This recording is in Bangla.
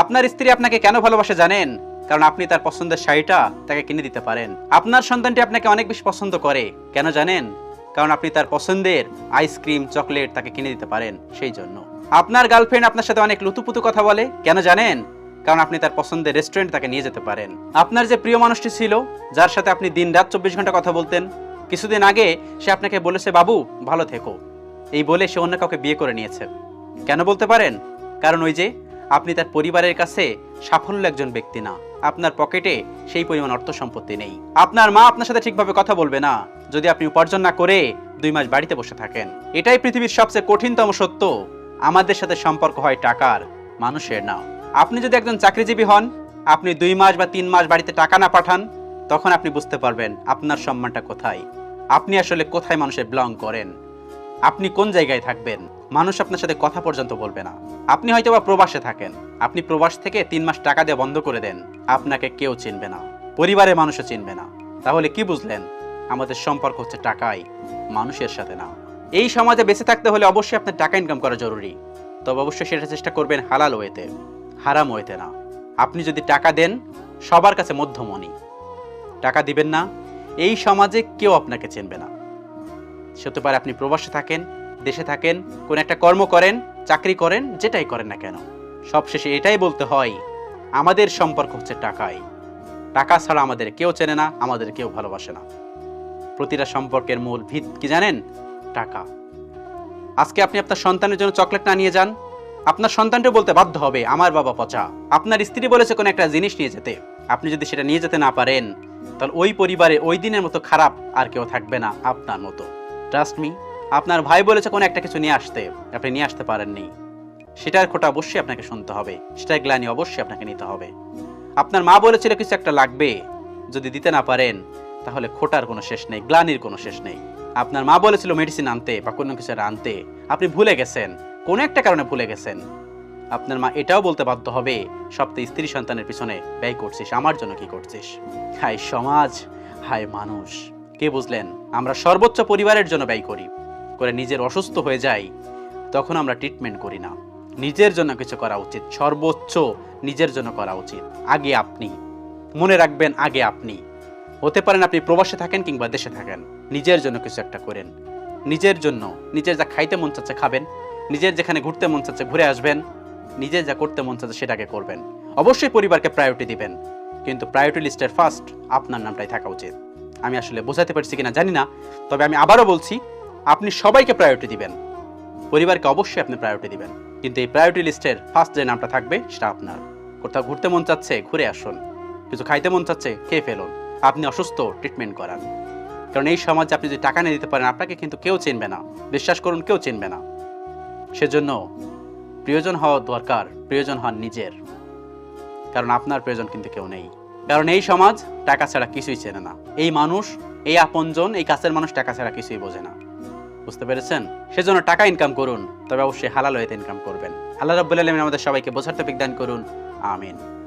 আপনার স্ত্রী আপনাকে কেন ভালোবাসে জানেন? কারণ আপনি তার পছন্দের শাড়িটা তাকে কিনে দিতে পারেন। আপনার সন্তানটি আপনাকে অনেক বেশি পছন্দ করে, কেন জানেন? কারণ আপনি তার পছন্দের আইসক্রিম, চকলেট তাকে কিনে দিতে পারেন, সেই জন্য। আপনার গার্লফ্রেন্ড আপনার সাথে অনেক লুতুপুতু কথা বলে, কেন জানেন? কারণ আপনি তার পছন্দের রেস্টুরেন্ট তাকে নিয়ে যেতে পারেন। আপনার যে প্রিয় মানুষটি ছিল, যার সাথে আপনি দিন রাত 24 ঘন্টা কথা বলতেন, কিছুদিন আগে সে আপনাকে বলেছে বাবু ভালো থেকো, এই বলে সে অন্য কাউকে বিয়ে করে নিয়েছে। কেন বলতে পারেন? কারণ ওই যে আপনি তার পরিবারের কাছে সাফল্য একজন ব্যক্তি না, আপনার পকেটে সেই পরিমাণ অর্থ সম্পত্তি নেই। আপনার মা আপনার সাথে ঠিকভাবে কথা বলবে না যদি আপনি উপার্জন না করে 2 মাস বাড়িতে বসে থাকেন। এটাই পৃথিবীর সবচেয়ে কঠিনতম সত্য, আমাদের সাথে সম্পর্ক হয় টাকার, মানুষের না। আপনি যদি একজন চাকরিজীবী হন, আপনি 2 মাস বা 3 মাস বাড়িতে টাকা না পাঠান, তখন আপনি বুঝতে পারবেন আপনার সম্মানটা কোথায়, আপনি আসলে কোথায় মানুষের বিলং করেন, আপনি কোন জায়গায় থাকবেন। মানুষ আপনার সাথে কথা পর্যন্ত বলবে না। আপনি হয়তো বা প্রবাসে থাকেন, আপনি প্রবাস থেকে 3 মাস টাকা দিয়ে বন্ধ করে দেন, আপনাকে কেউ চিনবে না, পরিবারের মানুষও চিনবে না। তাহলে কি বুঝলেন? আমাদের সম্পর্ক হচ্ছে টাকায়, মানুষের সাথে না। এই সমাজে বেঁচে থাকতে হলে অবশ্যই আপনার টাকা ইনকাম করা জরুরি, তবে অবশ্যই সেটা চেষ্টা করবেন হালাল ওয়েতে, হারাম ওয়েতে না। আপনি যদি টাকা দেন, সবার কাছে মধ্যমণি। টাকা দিবেন না, এই সমাজে কেউ আপনাকে চিনবে না। হতে পারে আপনি প্রবাসে থাকেন, দেশে থাকেন, কোন একটা কর্ম করেন, চাকরি করেন, যেটাই করেন না কেন, সবশেষে এটাই বলতে হয়, আমাদের সম্পর্ক হচ্ছে টাকায়। টাকা ছাড়া আমাদের কেউ চেনে না, আমাদের কেউ ভালোবাসে না। প্রতিটা সম্পর্কের মূল ভিত কি জানেন? টাকা। আজকে আপনি আপনার সন্তানের জন্য চকলেট না নিয়ে যান, আপনার সন্তানটা বলতে বাধ্য হবে আমার বাবা পচা। আপনার স্ত্রী বলেছে কোন একটা জিনিস নিয়ে যেতে, আপনি যদি সেটা নিয়ে যেতে না পারেন, তাহলে ওই পরিবারে ওই দিনের মতো খারাপ আর কেউ থাকবে না আপনার মতো। Trust me. আপনার ভাই বলেছে কোনো একটা কিছু নিয়ে আসতে, আপনি নিয়ে আসতে পারেননি, সেটার খোঁটা অবশ্যই আপনাকে শুনতে হবে, সেটার গ্লানি অবশ্যই আপনাকে নিতে হবে। আপনার মা বলেছিল কিছু একটা লাগবে, যদি দিতে না পারেন, তাহলে খোটার কোনো শেষ নেই, গ্লানির কোনো শেষ নেই। আপনার মা বলেছিল মেডিসিন আনতে বা কোনো কিছু আনতে, আপনি ভুলে গেছেন, কোনো একটা কারণে ভুলে গেছেন। আপনার মা এটাও বলতে বাধ্য হবে, সপ্তাহে স্ত্রী সন্তানের পিছনে ব্যয় করছিস, আমার জন্য কি করছিস? হায় সমাজ, হায় মানুষ। কে বুঝলেন? আমরা সর্বোচ্চ পরিবারের জন্য ব্যয় করি, করে নিজের অসুস্থ হয়ে যাই, তখন আমরা ট্রিটমেন্ট করি না। নিজের জন্য কিছু করা উচিত, সর্বোচ্চ নিজের জন্য করা উচিত। আগে আপনি, মনে রাখবেন, আগে আপনি। হতে পারেন আপনি প্রবাসে থাকেন কিংবা দেশে থাকেন, নিজের জন্য কিছু একটা করেন। নিজের জন্য, নিজের যা খাইতে মন চাচ্ছে খাবেন, নিজের যেখানে ঘুরতে মন চাচ্ছে ঘুরে আসবেন, নিজের যা করতে মন চাচ্ছে সেটাকে করবেন। অবশ্যই পরিবারকে প্রায়োরিটি দিবেন, কিন্তু প্রায়োরিটি লিস্টের ফার্স্ট আপনার নামটাই থাকা উচিত। আমি আসলে বোঝাতে পারছি কিনা জানি না, তবে আমি আবারও বলছি, আপনি সবাইকে প্রায়োরিটি দিবেন, পরিবারকে অবশ্যই আপনি প্রায়োরিটি দিবেন, কিন্তু এই প্রায়োরিটি লিস্টের ফার্স্ট যে নামটা থাকবে সেটা আপনার। কোথাও ঘুরতে মন চাচ্ছে ঘুরে আসুন, কিছু খাইতে মন চাচ্ছে খেয়ে ফেলুন, আপনি অসুস্থ ট্রিটমেন্ট করান। কারণ এই সমাজে আপনি যদি টাকা নিয়ে দিতে পারেন, আপনাকে কিন্তু কেউ চিনবে না, বিশ্বাস করুন, কেউ চিনবে না। সেজন্য প্রিয়জন হওয়া দরকার, প্রিয়জন হন নিজের, কারণ আপনার প্রয়োজন কিন্তু কেউ নেই। কারণ এই সমাজ টাকা ছাড়া কিছুই চেনে না, এই মানুষ, এই আপনজন, এই কাছের মানুষ টাকা ছাড়া কিছুই বোঝে না। বুঝতে পেরেছেন? সেজন্য টাকা ইনকাম করুন, তবে অবশ্যই হালাল ওয়েতে ইনকাম করবেন। আল্লাহ রাব্বুল আলামিন আমাদের সবাইকে বোঝার তৌফিক দান করুন, আমিন।